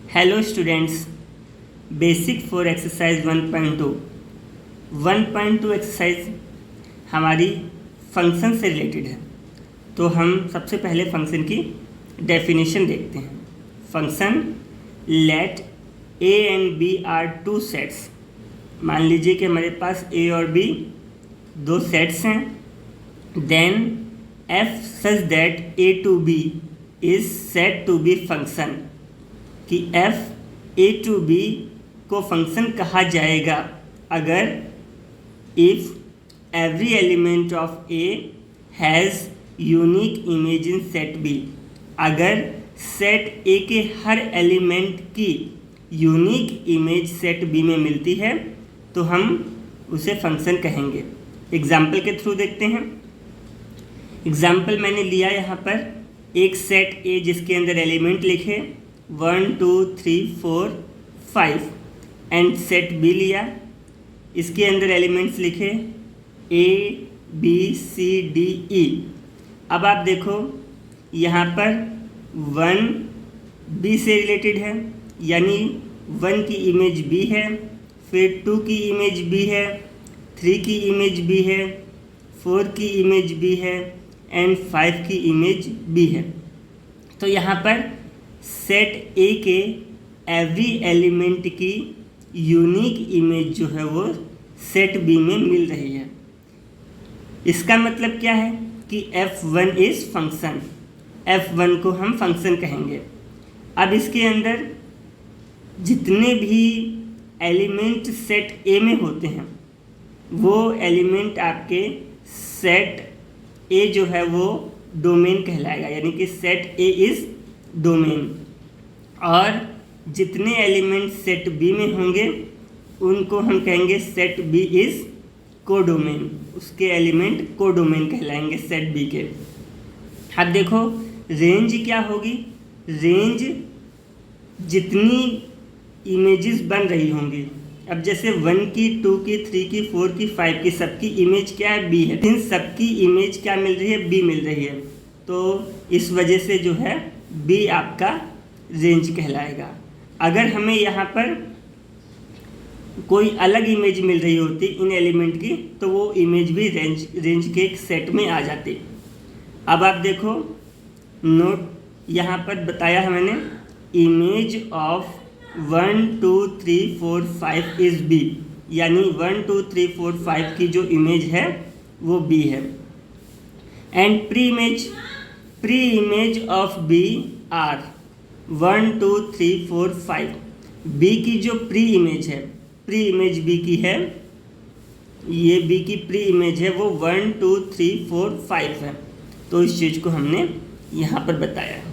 Hello students, basic for exercise 1.2 exercise हमारी function से related है। तो हम सबसे पहले फंक्शन की डेफिनेशन देखते हैं। Function let A and B are two sets. मान लीजिए कि हमारे पास ए और बी दो सेट्स हैं। Then F such that A to B is set to be function, कि एफ ए टू बी को फंक्शन कहा जाएगा अगर if every element of A has unique image in set B. अगर set A के हर element की unique image set B में मिलती है तो हम उसे फंक्शन कहेंगे। एग्जाम्पल के थ्रू देखते हैं। एग्जाम्पल मैंने लिया यहाँ पर एक सेट ए जिसके अंदर एलिमेंट लिखे 1 2 3 4 5 एंड सेट बी लिया, इसके अंदर एलिमेंट्स लिखे ए बी सी डी ई। अब आप देखो यहाँ पर 1 बी से रिलेटेड है, यानी 1 की इमेज बी है, फिर 2 की इमेज बी है, 3 की इमेज बी है, 4 की इमेज बी है एंड 5 की इमेज बी है। तो यहाँ पर सेट ए के एवरी एलिमेंट की यूनिक इमेज जो है वो सेट बी में मिल रही है। इसका मतलब क्या है कि f1 इज़ फंक्शन। f1 को हम फंक्शन कहेंगे। अब इसके अंदर जितने भी एलिमेंट सेट ए में होते हैं वो एलिमेंट आपके सेट ए जो है वो डोमेन कहलाएगा, यानी कि सेट ए इज़ डोमेन। और जितने एलिमेंट सेट बी में होंगे उनको हम कहेंगे सेट बी इज़ कोडोमेन। उसके एलिमेंट कोडोमेन कहलाएंगे सेट बी के। अब देखो रेंज क्या होगी। रेंज जितनी इमेजेस बन रही होंगी, अब जैसे 1 की 2 की 3 की 4 की 5 की सबकी इमेज क्या है, बी है। इन सबकी इमेज क्या मिल रही है, बी मिल रही है। तो इस वजह से जो है बी आपका रेंज कहलाएगा। अगर हमें यहाँ पर कोई अलग इमेज मिल रही होती इन एलिमेंट की तो वो इमेज भी रेंज के एक सेट में आ जाती। अब आप देखो नोट यहाँ पर बताया है मैंने, इमेज ऑफ 1 2 3 4 5 इज़ बी, यानी 1 2 3 4 5 की जो इमेज है वो बी है। And pre image of B are 1 2 3 4 5। B की जो प्री इमेज है, प्री इमेज बी की है, ये बी की प्री इमेज है वो 1 2 3 4 5 है। तो इस चीज़ को हमने यहाँ पर बताया है।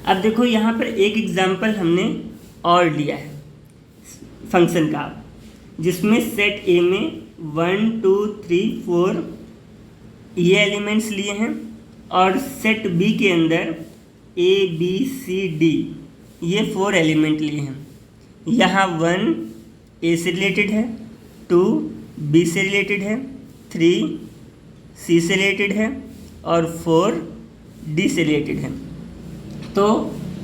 अब देखो यहाँ पर एक एग्जाम्पल हमने और लिया है फंक्शन का, जिसमें सेट ए में 1 2 3 4 ये एलिमेंट्स लिए हैं और सेट बी के अंदर ए बी सी डी ये 4 एलिमेंट लिए हैं। यहाँ 1 ए से रिलेटेड है, 2 बी से रिलेटेड है, 3 सी से रिलेटेड है और 4 डी से रिलेटेड है। तो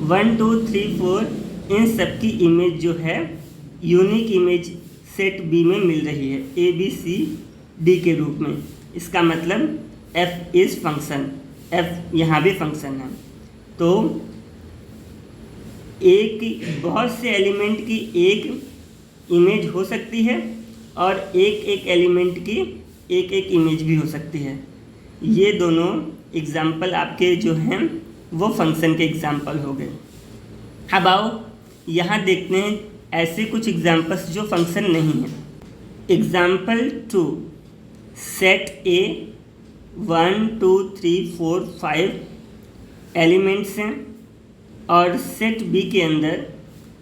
1 2 3 4 इन सब की इमेज जो है यूनिक इमेज सेट बी में मिल रही है ए बी सी डी के रूप में। इसका मतलब f इज़ फंक्शन, f यहाँ भी फंक्शन है। तो एक बहुत से एलिमेंट की एक इमेज हो सकती है और एक एलिमेंट की एक इमेज भी हो सकती है। ये दोनों एग्जाम्पल आपके जो हैं वो फंक्शन के एग्जाम्पल हो गए। अब आओ यहाँ देखते हैं ऐसे कुछ एग्जाम्पल्स जो फंक्शन नहीं है। एग्जाम्पल 2, सेट ए 1 2 3 4 5 एलिमेंट्स हैं और सेट बी के अंदर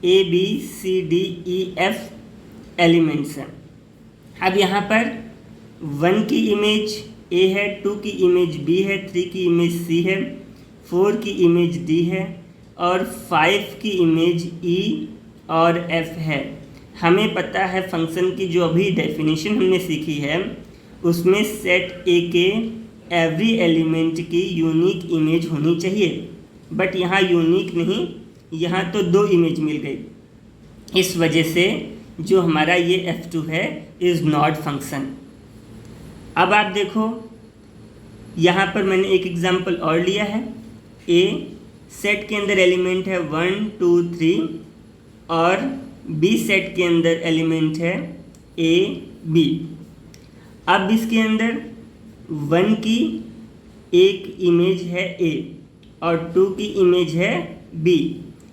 A B C D E F elements हैं। अब यहाँ पर 1 की इमेज ए है, 2 की इमेज बी है, 3 की इमेज सी है, 4 की इमेज डी है और 5 की इमेज ई और एफ है। हमें पता है फंक्शन की जो अभी डेफिनेशन हमने सीखी है उसमें सेट ए के एवरी एलिमेंट की यूनिक इमेज होनी चाहिए, बट यहाँ यूनिक नहीं यहाँ तो 2 इमेज मिल गई। इस वजह से जो हमारा ये F2 है इज़ नॉट फंक्शन। अब आप देखो यहाँ पर मैंने एक एग्जांपल और लिया है। ए सेट के अंदर एलिमेंट है 1 2 3 और बी सेट के अंदर एलिमेंट है ए बी। अब इसके अंदर 1 की एक इमेज है ए और 2 की इमेज है बी,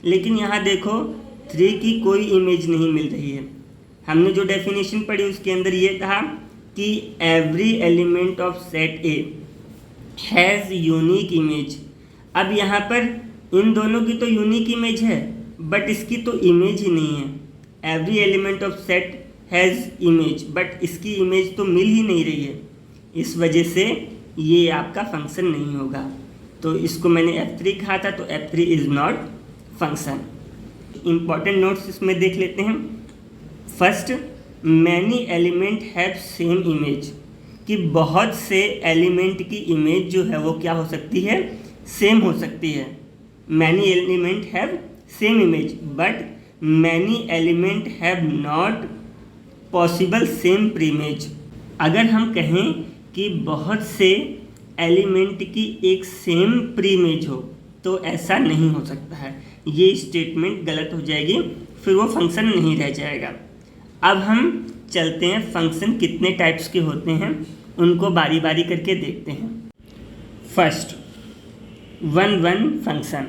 लेकिन यहाँ देखो 3 की कोई इमेज नहीं मिल रही है। हमने जो डेफिनेशन पढ़ी उसके अंदर ये था कि every element of set A has unique image. अब यहाँ पर इन दोनों की तो यूनिक इमेज है बट इसकी तो इमेज ही नहीं है। Every element of set has image but इसकी इमेज तो मिल ही नहीं रही है। इस वजह से ये आपका फंक्शन नहीं होगा। तो इसको मैंने F3 कहा था, तो F3 is not function. Important notes इसमें देख लेते हैं। First, many element have same image, कि बहुत से एलिमेंट की इमेज जो है वो क्या हो सकती है, सेम हो सकती है। Many element have same image but many element have not possible same preimage. अगर हम कहें कि बहुत से एलिमेंट की एक सेम प्रीमेज हो तो ऐसा नहीं हो सकता है, ये स्टेटमेंट गलत हो जाएगी, फिर वो फंक्शन नहीं रह जाएगा। अब हम चलते हैं फंक्शन कितने टाइप्स के होते हैं उनको बारी बारी करके देखते हैं। फर्स्ट, 1-1 फंक्शन,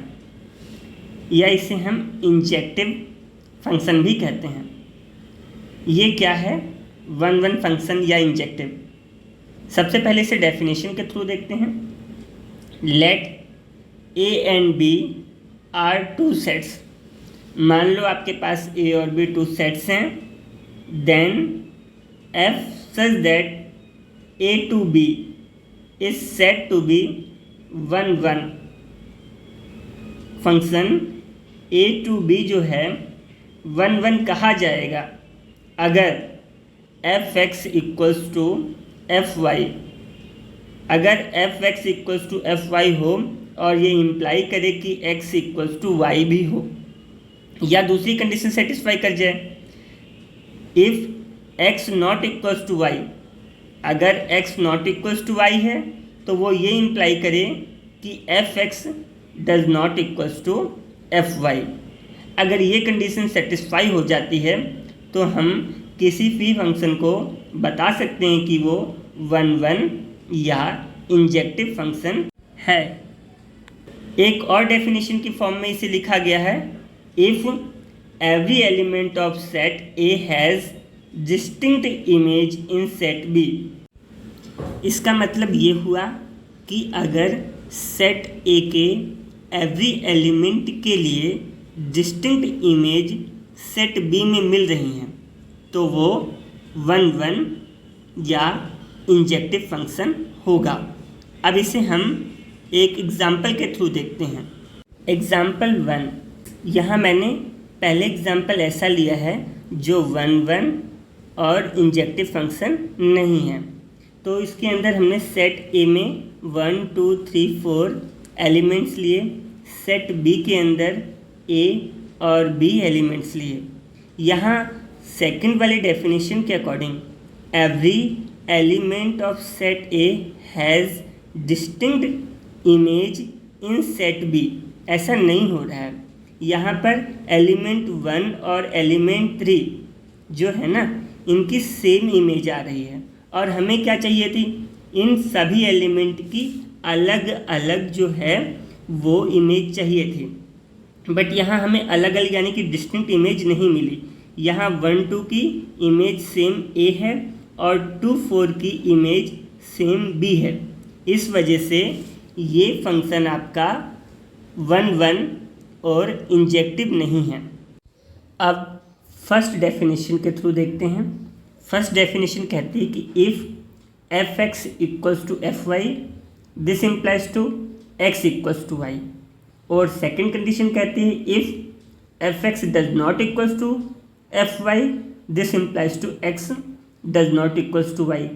या इसे हम इंजेक्टिव फंक्शन भी कहते हैं। ये क्या है 1-1 फंक्शन या इंजेक्टिव? सबसे पहले इसे डेफिनेशन के थ्रू देखते हैं। Let A and B are 2 sets. मान लो आपके पास ए और बी 2 सेट्स हैं, then F such that A to B is set to B 1-1 function. A to B जो है 1-1 कहा जाएगा अगर F x equals to F Y. अगर F x equals to F Y हो और ये इम्प्लाई करे कि एक्स इक्वल्स टू वाई भी हो, या दूसरी कंडीशन सेटिस्फाई कर जाए। If X not equals to Y, अगर X not equals to Y है तो वो ये इम्प्लाई करे कि F x does not equals to F Y. अगर ये कंडीशन सेटिस्फाई हो जाती है तो हम किसी भी फंक्शन को बता सकते हैं कि वो 1-1 या इंजेक्टिव फंक्शन है। एक और डेफिनेशन की फॉर्म में इसे लिखा गया है, if every element of set A has distinct image in set B. इसका मतलब ये हुआ कि अगर सेट ए के एवरी एलिमेंट के लिए डिस्टिंक्ट इमेज सेट बी में मिल रही हैं तो वो 1-1 या इंजेक्टिव फंक्शन होगा। अब इसे हम एक एग्जाम्पल के थ्रू देखते हैं। एग्जाम्पल 1, यहाँ मैंने पहले एग्जाम्पल ऐसा लिया है जो 1-1 और इंजेक्टिव फंक्शन नहीं है। तो इसके अंदर हमने सेट ए में 1 2 3 4 एलिमेंट्स लिए, सेट बी के अंदर ए और बी एलिमेंट्स लिए। यहाँ सेकंड वाली डेफिनेशन के according every element of set A has distinct image in set B, ऐसा नहीं हो रहा है। यहाँ पर एलिमेंट 1 और एलिमेंट 3 जो है ना, इनकी सेम इमेज आ रही है और हमें क्या चाहिए थी, इन सभी एलिमेंट की अलग अलग जो है वो इमेज चाहिए थी। बट यहाँ हमें अलग अलग यानी कि डिस्टिंक्ट इमेज नहीं मिली। यहाँ 1-2 की इमेज सेम ए है और 2-4 की इमेज सेम बी है। इस वजह से ये फंक्शन आपका 1-1 और इंजेक्टिव नहीं है। अब फर्स्ट डेफिनेशन के थ्रू देखते हैं। फर्स्ट डेफिनेशन कहती है कि if f x equals to F y this implies to x equals to y. और सेकेंड कंडीशन कहती है if f x does not equals to F y this implies to x does not equals to Y.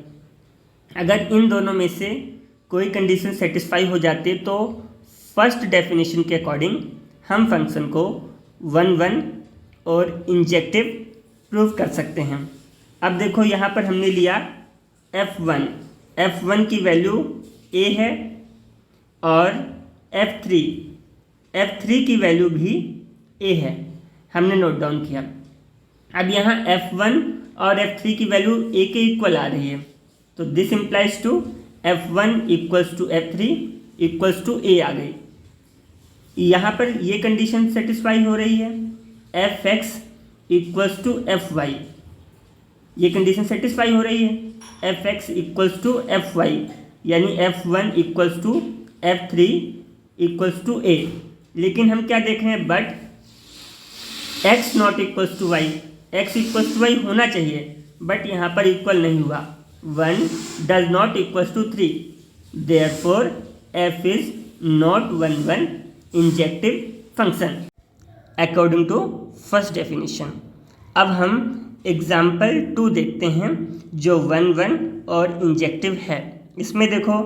अगर इन दोनों में से कोई condition satisfy हो जाती है तो फर्स्ट डेफिनेशन के अकॉर्डिंग हम फंक्शन को 1 1 और इंजेक्टिव प्रूव कर सकते हैं। अब देखो यहाँ पर हमने लिया F1 की वैल्यू A है और F3 की वैल्यू भी A है, हमने नोट डाउन किया। अब यहाँ F1 और F3 की वैल्यू A के इक्वल आ रही है, तो this implies to F1 equals to F3 equals to A आ गई। यहाँ पर ये कंडीशन सेटिस्फाई हो रही है, Fx इक्वल्स टू Fy, ये कंडीशन सेटिस्फाई हो रही है, Fx इक्वल्स टू Fy, यानी F1 equals to F3 equals to A। लेकिन हम क्या देख रहे हैं, but x not equals to y, x equals to y होना चाहिए, बट यहाँ पर इक्वल नहीं हुआ। 1 does not equals to 3, therefore f is not 1 1 injective function according to first definition. अब हम एग्जाम्पल 2 देखते हैं जो 1 1 और इंजेक्टिव है। इसमें देखो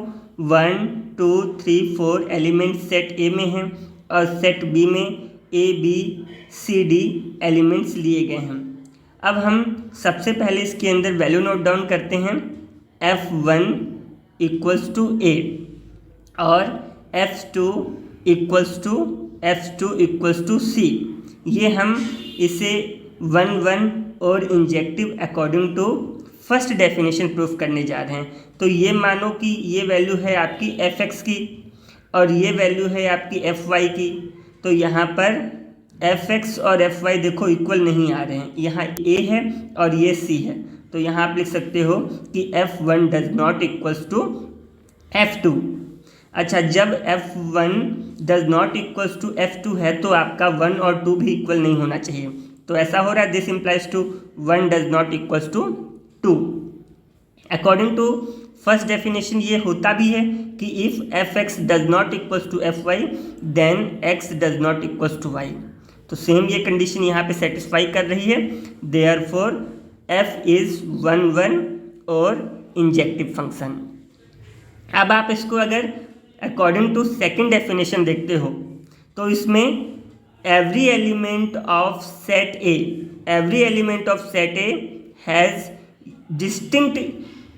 1 2 3 4 एलिमेंट सेट A में हैं और सेट B में A B C D elements लिए गए हैं। अब हम सबसे पहले इसके अंदर वैल्यू नोट डाउन करते हैं, F1 इक्वल्स टू A और F2 इक्वल्स टू C। ये हम इसे 1 1 और injective according to first definition proof करने जा रहे हैं। तो ये मानो कि ये वैल्यू है आपकी Fx की और ये वैल्यू है आपकी Fy की। तो यहाँ पर Fx और Fy देखो इक्वल नहीं आ रहे हैं, यहाँ A है और ये C है। तो यहाँ आप लिख सकते हो कि F1 does not equals to F2। अच्छा, जब F1 does not equals to F2 है तो आपका 1 और 2 भी इक्वल नहीं होना चाहिए। तो ऐसा हो रहा है, this implies to 1 does not equals to 2। According to first definition ये होता भी है कि if Fx does not equals to Fy then x does not equals to y। तो सेम ये कंडीशन यहाँ पे सेटिस्फाई कर रही है, देयरफॉर f इज़ 1 1 और इंजेक्टिव फंक्शन। अब आप इसको अगर अकॉर्डिंग टू सेकंड डेफिनेशन देखते हो तो इसमें every element of set A has distinct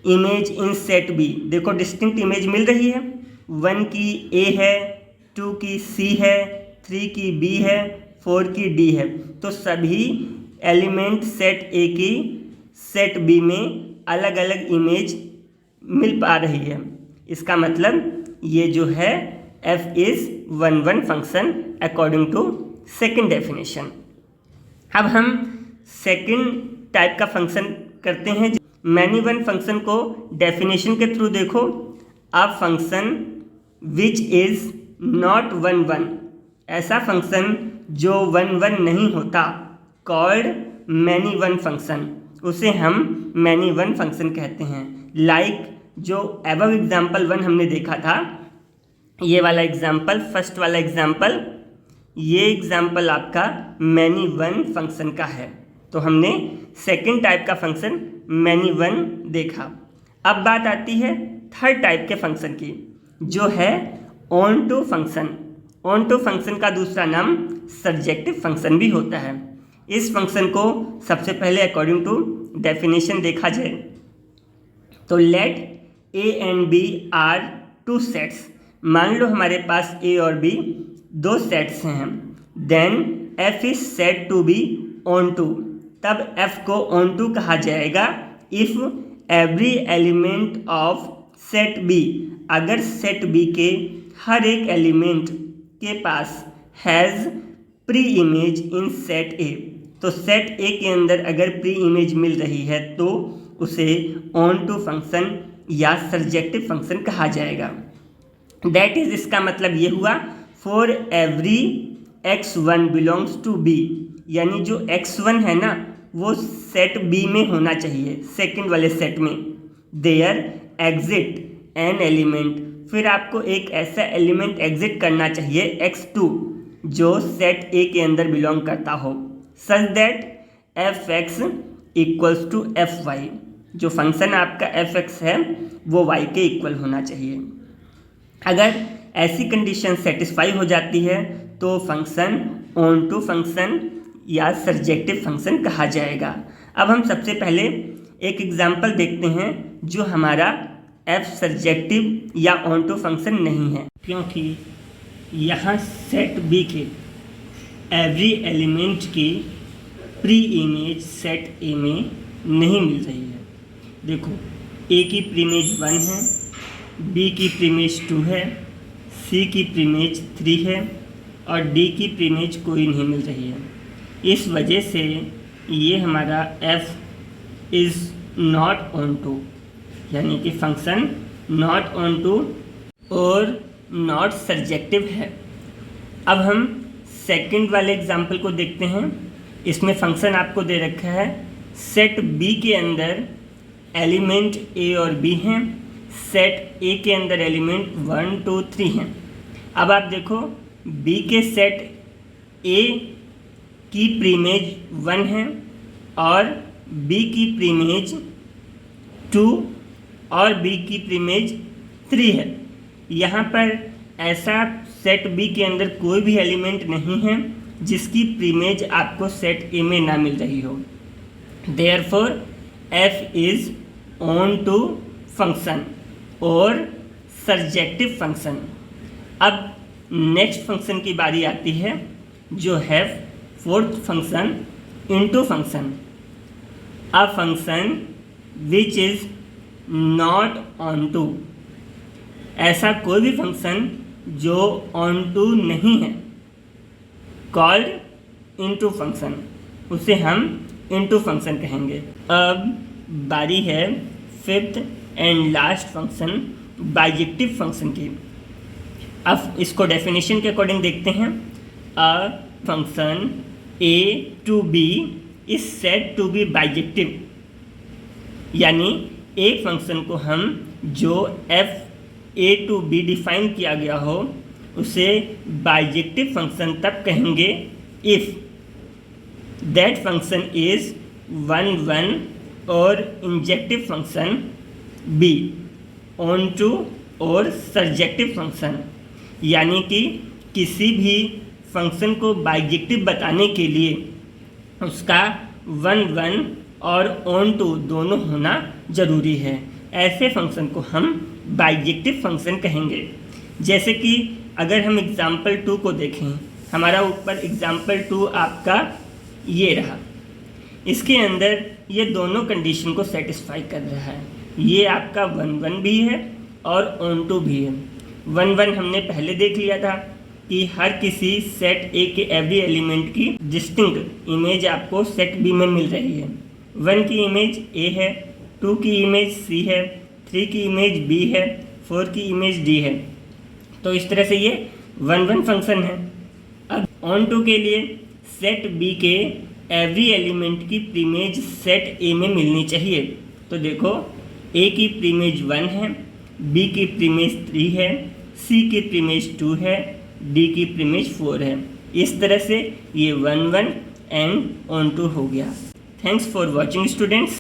image in set B. देखो डिस्टिंक्ट इमेज मिल रही है, 1 की A है, 2 की C है, 3 की B है, 4 की D है। तो सभी एलिमेंट सेट A की सेट B में अलग अलग इमेज मिल पा रही है। इसका मतलब ये जो है f is 1 1 function according to second definition. अब हम सेकेंड टाइप का फंक्शन करते हैं, मैनी वन फंक्शन को डेफिनेशन के थ्रू देखो। अब फंक्शन विच इज़ नॉट 1 1, ऐसा फंक्शन जो 1 1 नहीं होता, कॉल्ड मैनी वन फंक्शन, उसे हम मैनी वन फंक्शन कहते हैं। लाइक जो एबव एग्जाम्पल 1 हमने देखा था, ये वाला एग्जाम्पल, फर्स्ट वाला एग्जाम्पल, ये एग्जाम्पल आपका मैनी वन फंक्शन का है। तो हमने सेकंड टाइप का फंक्शन मैनी वन देखा। अब बात आती है थर्ड टाइप के फंक्शन की, जो है onto function. Onto function का दूसरा नाम सर्जेक्टिव फंक्शन भी होता है। इस फंक्शन को सबसे पहले अकॉर्डिंग टू डेफिनेशन देखा जाए तो let A and B are 2 sets. मान लो हमारे पास A और B 2 सेट्स हैं, then F is set to be onto. तब F को ऑन टू कहा जाएगा if every element of set B, अगर सेट B के हर एक एलिमेंट के पास has preimage in set A। तो सेट A के अंदर अगर प्री इमेज मिल रही है तो उसे ऑन टू फंक्शन या सर्जेक्टिव फंक्शन कहा जाएगा। दैट इज, इसका मतलब ये हुआ for every x1 belongs to B, यानी जो x1 है ना वो सेट B में होना चाहिए, सेकंड वाले सेट में। देयर एग्जिट एन एलिमेंट, फिर आपको एक ऐसा एलिमेंट एग्जिट करना चाहिए x2 जो सेट A के अंदर बिलोंग करता हो, such that Fx equals to Fy। जो फंक्शन आपका Fx है वो y के इक्वल होना चाहिए। अगर ऐसी कंडीशन सेटिस्फाई हो जाती है तो फंक्शन ऑन टू फंक्शन या सर्जेक्टिव फंक्शन कहा जाएगा। अब हम सबसे पहले एक एग्जाम्पल देखते हैं जो हमारा एफ सर्जेक्टिव या ऑन टू फंक्शन नहीं है, क्योंकि यहाँ सेट बी के एवरी एलिमेंट की प्री इमेज सेट ए में नहीं मिल रही है। देखो, ए की प्रीमेज 1 है, बी की प्रीमेज 2 है, सी की प्रीमेज 3 है और डी की प्रीमेज कोई नहीं मिल रही है। इस वजह से ये हमारा F is not onto, यानी कि फंक्शन नॉट ऑन टू और नॉट सर्जेक्टिव है। अब हम सेकंड वाले एग्जाम्पल को देखते हैं। इसमें फंक्शन आपको दे रखा है, सेट बी के अंदर एलिमेंट ए और बी हैं, सेट ए के अंदर एलिमेंट 1 2 3 हैं। अब आप देखो, बी के सेट ए की प्रीमेज 1 है और बी की प्रीमेज 2 और बी की प्रीमेज 3 है। यहाँ पर ऐसा सेट बी के अंदर कोई भी एलिमेंट नहीं है जिसकी प्रीमेज आपको सेट ए में ना मिल रही हो। Therefore F is onto function और सर्जेक्टिव फंक्शन। अब नेक्स्ट फंक्शन की बारी आती है जो है fourth function, into function. A function which is not onto, ऐसा कोई भी फंक्शन जो ऑन टू नहीं है, कॉल्ड इनटू फंक्शन, उसे हम इनटू फंक्शन कहेंगे। अब बारी है fifth and last function, bijective function की। अब इसको डेफिनेशन के अकॉर्डिंग देखते हैं। A function A to B is said to be bijective, यानी एक फंक्शन को हम जो F A to B define किया गया हो उसे बाइजेक्टिव फंक्शन तब कहेंगे इफ़ दैट फंक्शन इज़ 1 1 और injective function be onto और सर्जेक्टिव फंक्शन। यानी कि किसी भी फंक्शन को बाइजेक्टिव बताने के लिए उसका 1 1 और ऑन टू दोनों होना ज़रूरी है। ऐसे फंक्शन को हम बाइजेक्टिव फंक्शन कहेंगे। जैसे कि अगर हम एग्जाम्पल 2 को देखें, हमारा ऊपर एग्जाम्पल 2 आपका ये रहा, इसके अंदर ये दोनों कंडीशन को सेटिस्फाई कर रहा है। ये आपका 1 1 भी है और ऑन टू भी है। 1 1 हमने पहले देख लिया था कि हर किसी सेट ए के एवरी एलिमेंट की डिस्टिंक्ट इमेज आपको सेट बी में मिल रही है। 1 की इमेज ए है, 2 की इमेज सी है, 3 की इमेज बी है, 4 की इमेज डी है। तो इस तरह से ये 1 1 फंक्शन है। अब ऑन टू के लिए सेट बी के एवरी एलिमेंट की प्रीमेज सेट ए में मिलनी चाहिए। तो देखो, ए की प्रीमेज 1 है, बी की प्रीमेज 3 है, सी की प्रीमेज 2 है, डी की प्रीमेज 4 है। इस तरह से ये 1 1 एंड ऑन टू हो गया। Thanks for watching students.